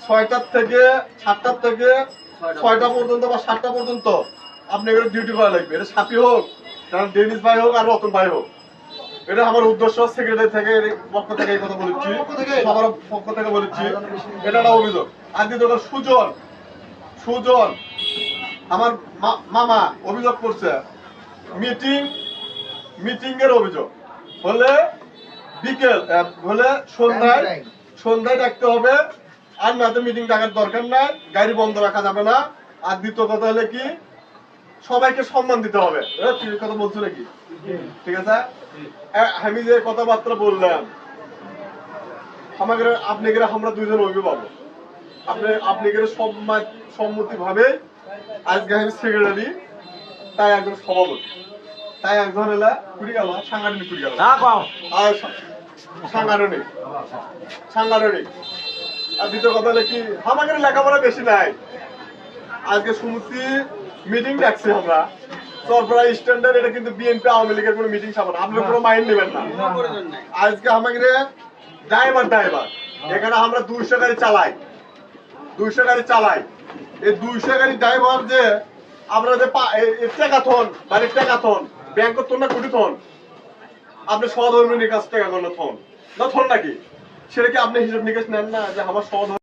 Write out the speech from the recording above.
6টা থেকে 7টা থেকে 6টা পর্যন্ত বা 7টা পর্যন্ত আপনি এগুলো ডিউটি করা লাগবে। এটা সাপি হোক, ডেনিস ভাই হোক আর রতন ভাই হোক, এটা আমার উদ্দেশ্য। সেক্রেটারি থেকে পক্ষ থেকে এই কথা বলেছি, সবার পক্ষ থেকে বলেছি, এটা একটা অভিযোগ। আর দ্বিতীয় সুজন আমার মামা অভিযোগ করছে, মিটিং এর অভিযোগ হলে বিকেল হলে সন্ধ্যায় ডাকতে হবে, আর নাতে মিটিং ডাকার দরকার নাই, গাড়ি বন্ধ রাখা যাবে না। আর দ্বিতীয় কথা হলে কি, সবাইকে সম্মান দিতে হবে। কথা বলছো নাকি? ঠিক আছে, আমি যে কথাবার্তা বললাম, আমাদের আপনি আমরা দুইজন অভিভাবক, আপনি সম্মতি ভাবে আজকে আমি সেক্রেটারি, তাই একজন সভাপতি, তাই একজন এলা কুড়ি গেল সাংগঠনিক কুড়ি গেল আর সাংগঠনিক। আর দ্বিতীয় কথা হলে কি, আমাদের লেখাপড়া বেশি নাই। আজকে সমিতি মিটিং ডাকছি আমরা চরপাড়া স্ট্যান্ডার্ড, এটা কিন্তু বিএনপি আওয়ামী লীগের কোনো মিটিং সামনে, আপনারা কোনো মাইন্ড নেবেন না। আজকে আমাদের ড্রাইভার এখানে আমরা 200 গাড়ি চালাই, এই 200 গাড়ি ড্রাইভার যে আমরা যে টেকাথন বাড়ির টেকাথন ব্যাংক থন না কোটি থন, আপনি সহধর্মিনীর কাছ টাকা কোনো থন না থন নাকি, সেটা কি আপনি হিসাব নিকাশ নেন না যে আমার সহধর্ম